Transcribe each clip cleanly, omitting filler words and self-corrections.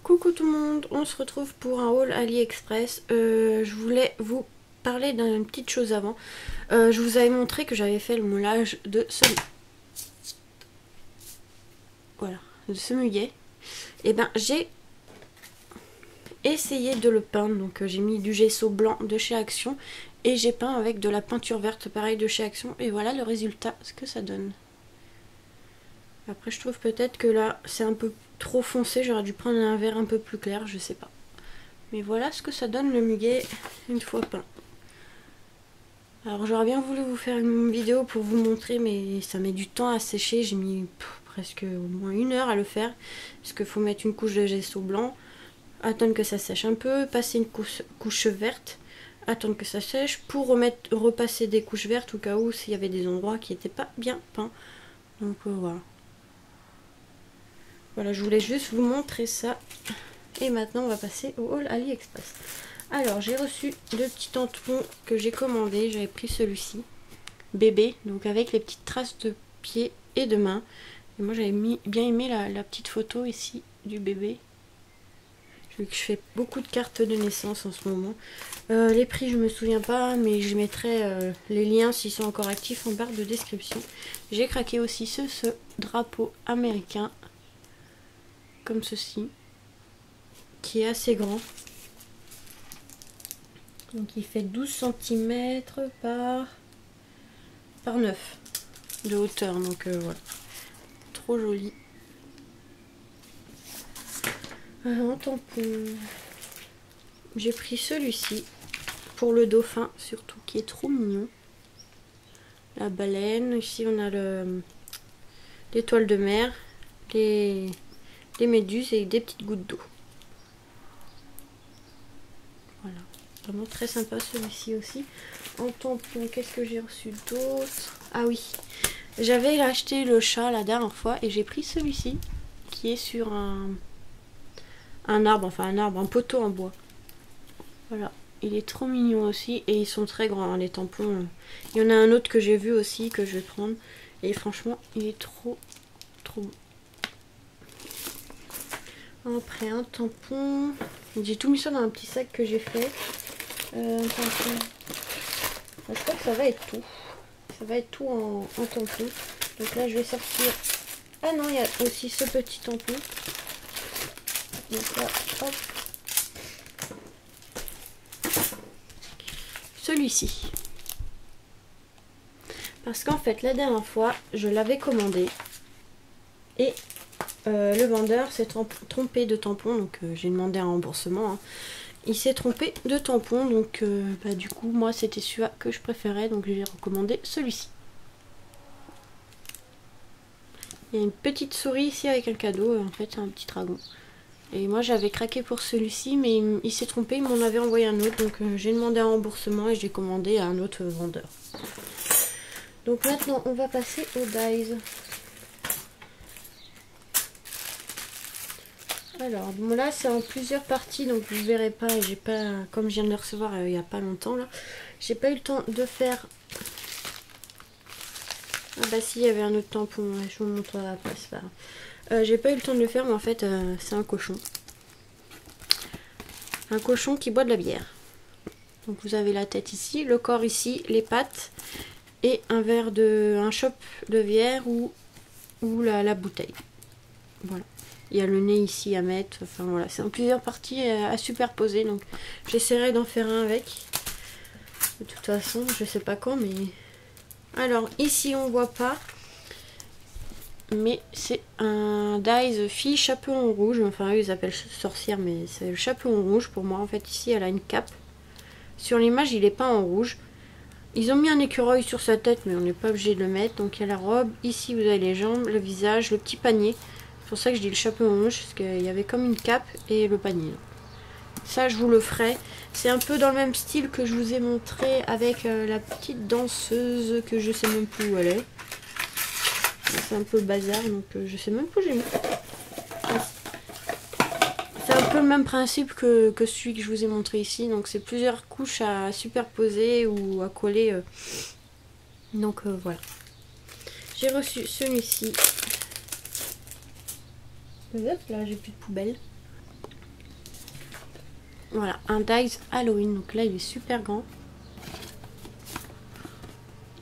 Coucou tout le monde, on se retrouve pour un haul AliExpress. Je voulais vous parler d'une petite chose avant. Je vous avais montré que j'avais fait le moulage de ce... Voilà, de ce muguet. Et ben j'ai essayé de le peindre, donc j'ai mis du gesso blanc de chez Action et j'ai peint avec de la peinture verte pareil de chez Action et voilà le résultat, ce que ça donne. Après je trouve peut-être que là c'est un peu trop foncé, j'aurais dû prendre un vert un peu plus clair, je sais pas. Mais voilà ce que ça donne le muguet une fois peint. Alors j'aurais bien voulu vous faire une vidéo pour vous montrer, mais ça met du temps à sécher, j'ai mis presque au moins 1 heure à le faire. Parce qu'il faut mettre une couche de gesso blanc, attendre que ça sèche un peu, passer une couche verte, attendre que ça sèche, pour repasser des couches vertes au cas où s'il y avait des endroits qui n'étaient pas bien peints. Donc voilà. Voilà, je voulais juste vous montrer ça. Et maintenant on va passer au haul AliExpress. Alors j'ai reçu 2 petits tampons que j'ai commandés. J'avais pris celui-ci, bébé, donc avec les petites traces de pieds et de mains. Et moi j'avais bien aimé la petite photo ici du bébé. Vu que je fais beaucoup de cartes de naissance en ce moment. Les prix je me souviens pas, mais je mettrai les liens s'ils sont encore actifs en barre de description. J'ai craqué aussi ce drapeau américain, comme ceci, qui est assez grand. Donc il fait 12 cm par 9 de hauteur, donc voilà, trop joli. En tampon, j'ai pris celui-ci pour le dauphin surtout, qui est trop mignon. La baleine, ici on a l'étoile de mer, des méduses et des petites gouttes d'eau. Voilà, vraiment très sympa celui-ci aussi. En tampon, qu'est-ce que j'ai reçu d'autre? Ah oui, j'avais acheté le chat la dernière fois et j'ai pris celui-ci qui est sur un arbre, enfin un poteau en bois. Voilà, il est trop mignon aussi et ils sont très grands, hein, les tampons. Il y en a un autre que j'ai vu aussi que je vais prendre et franchement il est trop beau. Après un tampon, j'ai tout mis ça dans un petit sac que j'ai fait. Je crois que ça va être tout. Ça va être tout en tampon. Donc là je vais sortir. Ah non, il y a aussi ce petit tampon. Donc là, hop. Celui-ci. Parce qu'en fait la dernière fois je l'avais commandé et le vendeur s'est trompé de tampon, donc j'ai demandé un remboursement. Hein. Il s'est trompé de tampon, donc du coup moi c'était celui-là que je préférais, donc j'ai recommandé celui-ci. Il y a une petite souris ici avec un cadeau, en fait c'est un petit dragon. Et moi j'avais craqué pour celui-ci, mais il s'est trompé, il m'en avait envoyé un autre, donc j'ai demandé un remboursement et j'ai commandé à un autre vendeur. Donc maintenant on va passer au dies. Alors bon, là c'est en plusieurs parties, donc vous verrez pas, et j'ai pas, comme je viens de le recevoir il y a pas longtemps là, j'ai pas eu le temps de faire. Ah bah si, il y avait un autre tampon, ouais, je vous montre après, c'est pas grave. J'ai pas eu le temps de le faire, mais en fait c'est un cochon. Un cochon qui boit de la bière. Donc vous avez la tête ici, le corps ici, les pattes et un chope de bière ou la bouteille. Voilà. Il y a le nez ici à mettre, enfin voilà, c'est en plusieurs parties à superposer, donc j'essaierai d'en faire un avec. De toute façon, je sais pas quand, mais... Alors, ici on voit pas, mais c'est un dies fille chaperon rouge, enfin eux ils appellent sorcière, mais c'est le chaperon rouge pour moi. En fait, ici elle a une cape. Sur l'image, il est pas en rouge. Ils ont mis un écureuil sur sa tête, mais on n'est pas obligé de le mettre. Donc il y a la robe, ici vous avez les jambes, le visage, le petit panier. C'est pour ça que je dis le chapeau rouge, parce qu'il y avait comme une cape et le panier. Ça, je vous le ferai. C'est un peu dans le même style que je vous ai montré avec la petite danseuse que je sais même plus où elle est. C'est un peu bazar, donc je sais même plus où j'ai mis. C'est un peu le même principe que celui que je vous ai montré ici. Donc c'est plusieurs couches à superposer ou à coller. Donc voilà. J'ai reçu celui-ci. Hop, là j'ai plus de poubelle. Voilà, un dies Halloween. Donc là, il est super grand.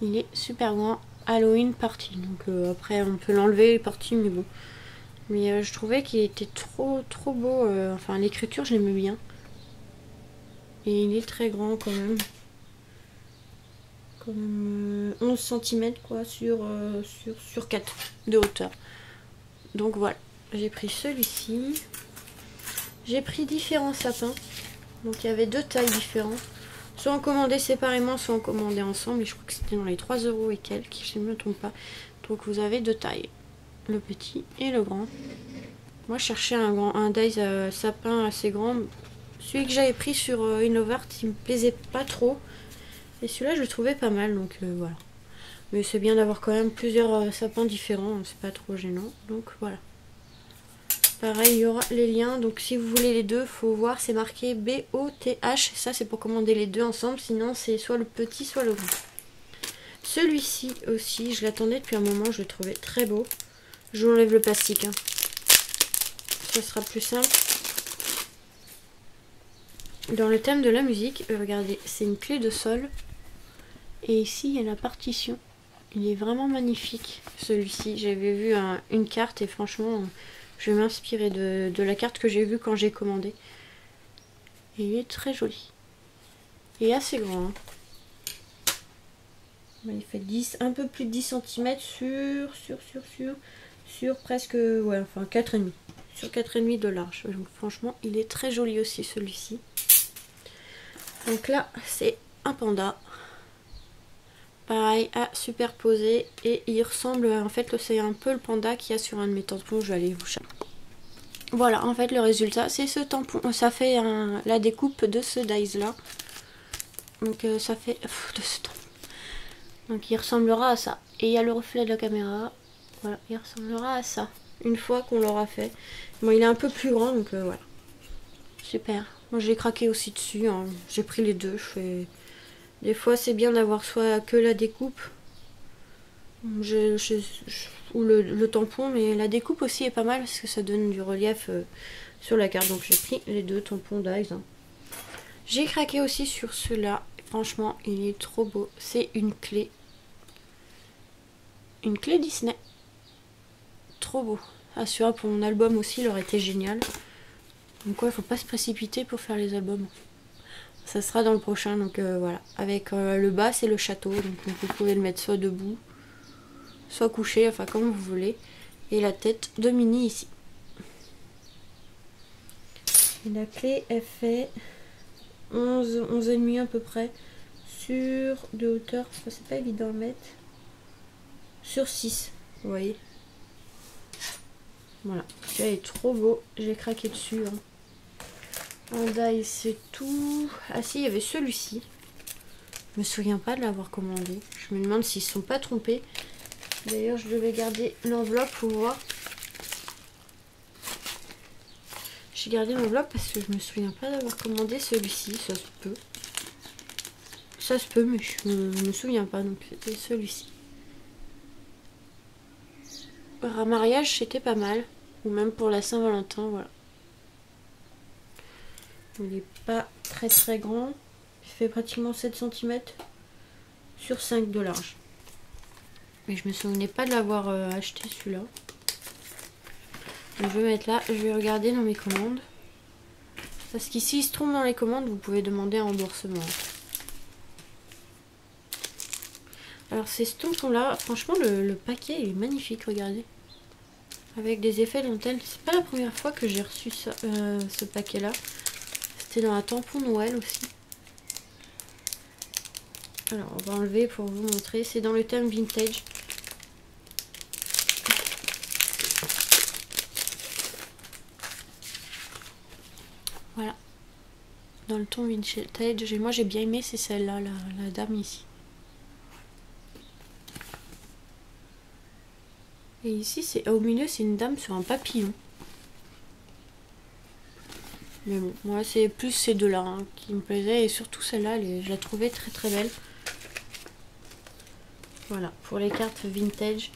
Il est super grand. Halloween party. Donc après, on peut l'enlever, party, mais bon. Mais je trouvais qu'il était trop beau. Enfin, l'écriture, je l'aimais bien. Et il est très grand quand même. Comme 11 cm quoi, sur 4 de hauteur. Donc voilà, j'ai pris celui-ci. J'ai pris différents sapins. Donc il y avait 2 tailles différentes. Soit en commandé séparément, soit en commandé ensemble. Et je crois que c'était dans les 3 € et quelques, si je ne me trompe pas. Donc vous avez 2 tailles. Le petit et le grand. Moi je cherchais un dies sapin assez grand. Celui que j'avais pris sur Innovart, il me plaisait pas trop. Et celui-là je le trouvais pas mal, donc voilà. Mais c'est bien d'avoir quand même plusieurs sapins différents, c'est pas trop gênant. Donc voilà. Pareil, il y aura les liens. Donc si vous voulez les deux, faut voir, c'est marqué BOTH. Ça c'est pour commander les deux ensemble, sinon c'est soit le petit, soit le grand. Celui-ci aussi, je l'attendais depuis un moment, je le trouvais très beau. Je vous enlève le plastique. Hein. Ça sera plus simple. Dans le thème de la musique, regardez, c'est une clé de sol. Et ici, il y a la partition. Il est vraiment magnifique, celui-ci. J'avais vu une carte et franchement, je vais m'inspirer de la carte que j'ai vue quand j'ai commandé. Et il est très joli. Et assez grand. Hein. Il fait un peu plus de 10 cm sur presque, ouais, enfin 4,5. Sur 4,5 de large. Donc franchement, il est très joli aussi, celui-ci. Donc là, c'est un panda. Pareil, à superposer. Et il ressemble, en fait, c'est un peu le panda qu'il y a sur un de mes tampons. Je vais aller vous chercher. Voilà, en fait, le résultat, c'est ce tampon. Ça fait la découpe de ce dies là. Donc ça fait... de ce tampon. Donc il ressemblera à ça. Et il y a le reflet de la caméra. Voilà, il ressemblera à ça. Une fois qu'on l'aura fait. Bon, il est un peu plus grand, donc voilà. Super. Moi, j'ai craqué aussi dessus. Hein. J'ai pris les deux. Des fois, c'est bien d'avoir soit que la découpe ou le tampon, mais la découpe aussi est pas mal parce que ça donne du relief sur la carte. Donc j'ai pris les deux tampons dies. Hein. J'ai craqué aussi sur ceux-là. Franchement, il est trop beau. C'est une clé. Une clé Disney. Trop beau. Ah, celui-là pour mon album aussi, il aurait été génial. Donc ouais, il faut pas se précipiter pour faire les albums. Ça sera dans le prochain, donc voilà. Avec le bas, c'est le château. Donc vous pouvez le mettre soit debout, soit couché, enfin comme vous voulez. Et la tête de Minnie ici. Et la clé, elle fait 11,5 à peu près. Sur de hauteur, c'est pas évident à mettre. Sur 6, vous voyez. Voilà, celui-là est trop beau. J'ai craqué dessus. Hein. En dies, c'est tout. Ah si, il y avait celui-ci. Je me souviens pas de l'avoir commandé. Je me demande s'ils ne sont pas trompés. D'ailleurs, je devais garder l'enveloppe pour voir. J'ai gardé l'enveloppe parce que je me souviens pas d'avoir commandé celui-ci. Ça se peut. Ça se peut, mais je me souviens pas. Donc c'était celui-ci. Pour un mariage, c'était pas mal. Ou même pour la Saint-Valentin, voilà. Il n'est pas très grand. Il fait pratiquement 7 cm sur 5 de large. Mais je me souvenais pas de l'avoir acheté celui-là. Donc je vais mettre là. Je vais regarder dans mes commandes. Parce qu'ici, il se trompe dans les commandes. Vous pouvez demander un remboursement. Alors ces tampons-là, franchement, le paquet il est magnifique. Regardez. Avec des effets dentelle. C'est pas la première fois que j'ai reçu ça, ce paquet-là. C'était dans un tampon Noël aussi. Alors, on va enlever pour vous montrer. C'est dans le thème vintage. Voilà. Dans le ton vintage. Et moi, j'ai bien aimé, c'est celle-là, la dame ici. Et ici, c'est au milieu, c'est une dame sur un papillon. Mais bon, moi, c'est plus ces deux-là hein, qui me plaisaient. Et surtout celle-là, je la trouvais très belle. Voilà, pour les cartes vintage.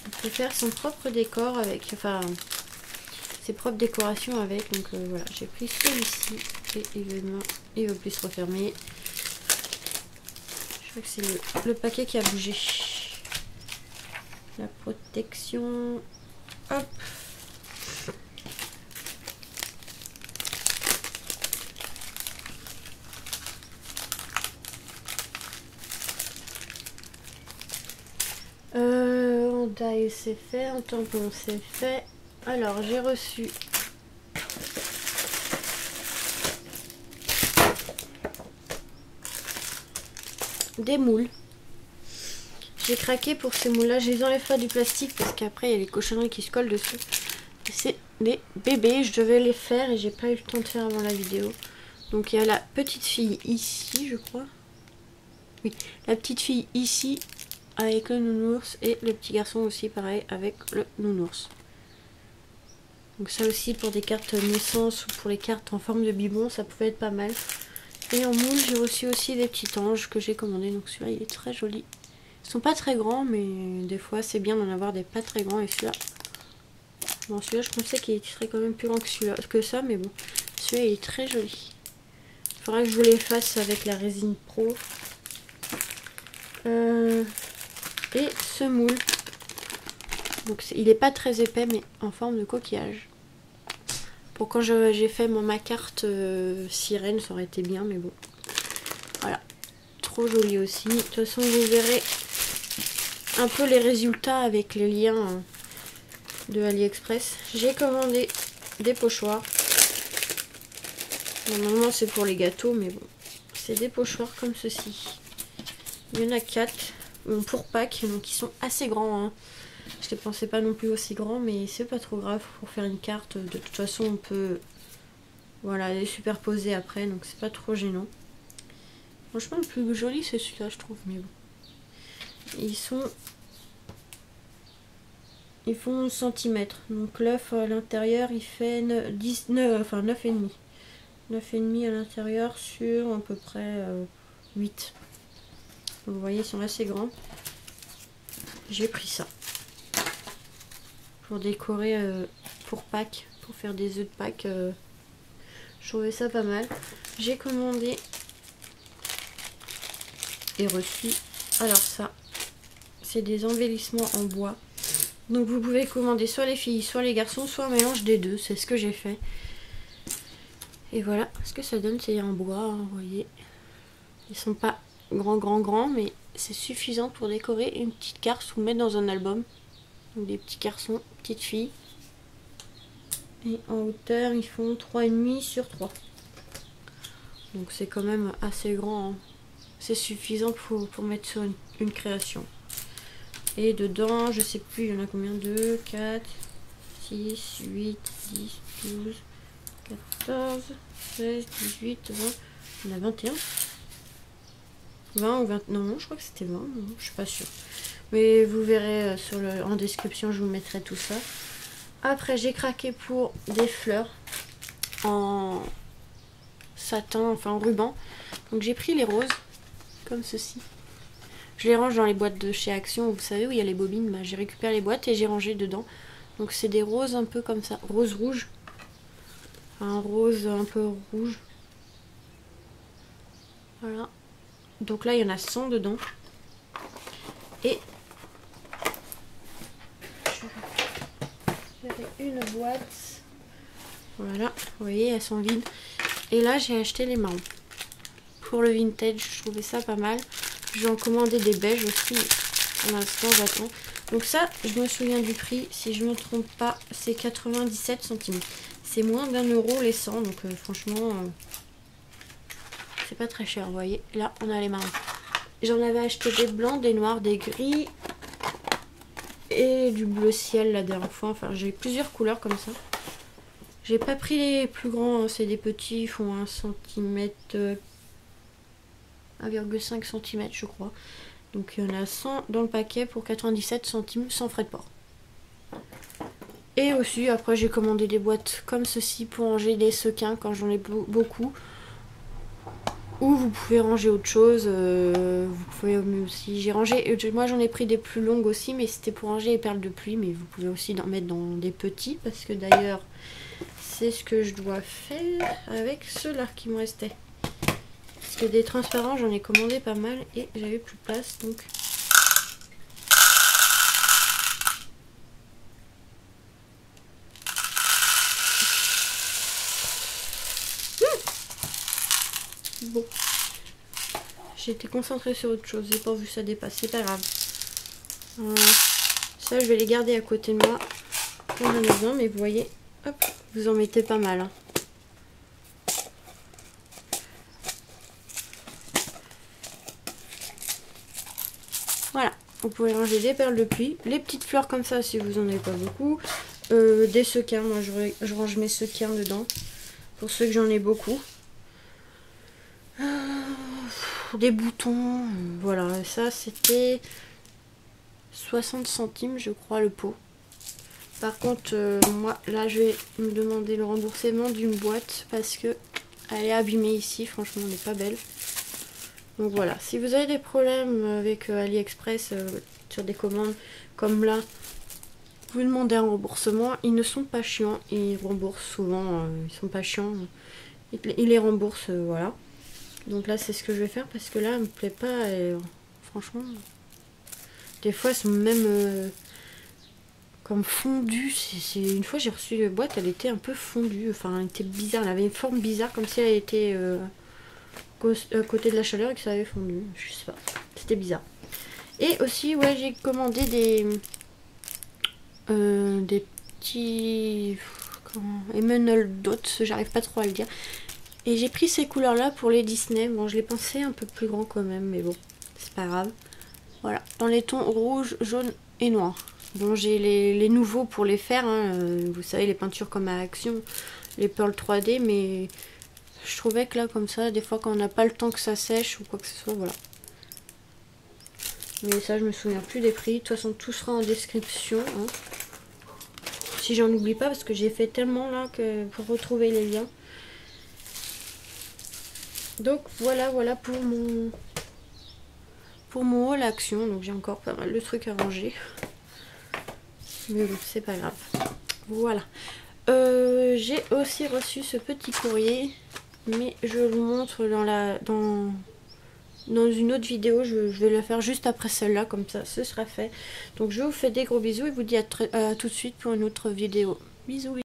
On peut faire son propre décor avec... Enfin, ses propres décorations avec. Donc voilà, j'ai pris celui-ci et il veut plus se refermer. Je crois que c'est le paquet qui a bougé. La protection. Hop. En die c'est fait, en tampon c'est fait. Alors j'ai reçu des moules. J'ai craqué pour ces moules là, je les enlève pas du plastique parce qu'après il y a les cochonneries qui se collent dessus. C'est des bébés, je devais les faire et j'ai pas eu le temps de faire avant la vidéo. Donc il y a la petite fille ici je crois. Oui, la petite fille ici avec le nounours et le petit garçon aussi pareil avec le nounours. Donc ça aussi pour des cartes naissance ou pour les cartes en forme de biberon ça pouvait être pas mal. Et en moule j'ai reçu aussi des petits anges que j'ai commandés, donc celui-là il est très joli. Ils sont pas très grands mais des fois c'est bien d'en avoir des pas très grands et celui-là... Bon celui-là je pensais qu'il serait quand même plus grand que ça mais bon celui-là il est très joli. Il faudra que je vous les fasse avec la résine pro. Et ce moule, donc il n'est pas très épais mais en forme de coquillage. Pour quand j'ai fait ma carte sirène ça aurait été bien mais bon. Voilà, trop joli aussi. De toute façon vous verrez un peu les résultats avec les liens de AliExpress. J'ai commandé des pochoirs. Normalement c'est pour les gâteaux mais bon. C'est des pochoirs comme ceci. Il y en a 4 pour Pâques, donc ils sont assez grands. Hein. Je les pensais pas non plus aussi grands, mais c'est pas trop grave pour faire une carte. De toute façon, on peut voilà, les superposer après, donc c'est pas trop gênant. Franchement, le plus joli c'est celui-là, je trouve. Mais bon, ils font 11 cm. Donc l'œuf à l'intérieur, il fait 9,5. 9,5 à l'intérieur sur à peu près 8. Vous voyez, ils sont assez grands. J'ai pris ça pour décorer pour Pâques, pour faire des œufs de Pâques. Je trouvais ça pas mal. J'ai commandé et reçu. Alors ça, c'est des embellissements en bois. Donc vous pouvez commander soit les filles, soit les garçons, soit un mélange des deux. C'est ce que j'ai fait. Et voilà ce que ça donne, c'est en bois. Hein, vous voyez, ils sont pas grands, mais c'est suffisant pour décorer une petite carte ou mettre dans un album. Donc des petits garçons, petites filles. Et en hauteur, ils font 3,5 sur 3. Donc c'est quand même assez grand. Hein. C'est suffisant pour mettre sur une création. Et dedans, je sais plus, il y en a combien? 2, 4, 6, 8, 10, 12, 14, 16, 18, 20. Il y en a 21. 20 ou 20, non, je crois que c'était 20, non, je suis pas sûre. Mais vous verrez en description, je vous mettrai tout ça. Après, j'ai craqué pour des fleurs en satin, enfin en ruban. Donc j'ai pris les roses, comme ceci. Je les range dans les boîtes de chez Action, vous savez où il y a les bobines. Bah, j'ai récupéré les boîtes et j'ai rangé dedans. Donc c'est des roses un peu comme ça, rose rouge. Un rose un peu rouge. Voilà. Donc là, il y en a 100 dedans. Et j'avais une boîte. Voilà, vous voyez, elles sont vides. Et là, j'ai acheté les marrons. Pour le vintage, je trouvais ça pas mal. Je vais en commander des beiges aussi. Pour l'instant, j'attends. Donc ça, je me souviens du prix. Si je ne me trompe pas, c'est 97 centimes. C'est moins d'1 € les 100. Donc franchement, c'est pas très cher, vous voyez. Là, on a les marrons. J'en avais acheté des blancs, des noirs, des gris et du bleu ciel la dernière fois. Enfin, j'ai plusieurs couleurs comme ça. J'ai pas pris les plus grands, hein. C'est des petits, ils font 1 cm, 1,5 cm je crois. Donc il y en a 100 dans le paquet pour 97 centimes sans frais de port. Et aussi, après j'ai commandé des boîtes comme ceci pour ranger des sequins quand j'en ai beaucoup. Ou vous pouvez ranger autre chose. Vous pouvez aussi. J'ai rangé. Moi j'en ai pris des plus longues aussi, mais c'était pour ranger les perles de pluie. Mais vous pouvez aussi en mettre dans des petits. Parce que d'ailleurs, c'est ce que je dois faire avec ceux-là qui me restaient. Parce que des transparents, j'en ai commandé pas mal et j'avais plus de place. Donc. Bon, j'ai été concentrée sur autre chose, j'ai pas vu ça dépasser, c'est pas grave. Ça, je vais les garder à côté de moi quand j'en ai besoin, mais vous voyez, hop, vous en mettez pas mal. Hein. Voilà, vous pouvez ranger des perles de pluie, les petites fleurs comme ça si vous en avez pas beaucoup, des sequins, moi je range mes sequins dedans, pour ceux que j'en ai beaucoup. Des boutons, voilà, ça c'était 60 centimes je crois le pot. Par contre moi là je vais me demander le remboursement d'une boîte parce que elle est abîmée ici, franchement elle n'est pas belle. Donc voilà, si vous avez des problèmes avec AliExpress sur des commandes comme là, vous demandez un remboursement, ils ne sont pas chiants, ils remboursent souvent, ils sont pas chiants, ils les remboursent, voilà. Donc là c'est ce que je vais faire parce que là elle me plaît pas et franchement des fois elles sont même comme fondues. Une fois j'ai reçu une boîte, elle était un peu fondue, enfin elle était bizarre, elle avait une forme bizarre comme si elle était à côté de la chaleur et que ça avait fondu, je sais pas, c'était bizarre. Et aussi ouais j'ai commandé des petits Emerald Dots, j'arrive pas trop à le dire. Et j'ai pris ces couleurs là pour les Disney. Bon, je les pensais un peu plus grands quand même, mais bon, c'est pas grave. Voilà, dans les tons rouge, jaune et noir. Bon, j'ai les nouveaux pour les faire, hein. Vous savez, les peintures comme à Action, les Pearl 3D, mais je trouvais que là, comme ça, des fois quand on n'a pas le temps que ça sèche ou quoi que ce soit, voilà. Mais ça, je me souviens plus des prix. De toute façon, tout sera en description. Hein. Si j'en oublie pas, parce que j'ai fait tellement là que pour retrouver les liens. Donc voilà pour mon haul Action. Donc j'ai encore pas mal de trucs à ranger. Mais bon, c'est pas grave. Voilà. J'ai aussi reçu ce petit courrier. Mais je vous montre dans une autre vidéo. Je vais la faire juste après celle-là. Comme ça, ce sera fait. Donc je vous fais des gros bisous et vous dis à tout de suite pour une autre vidéo. Bisous.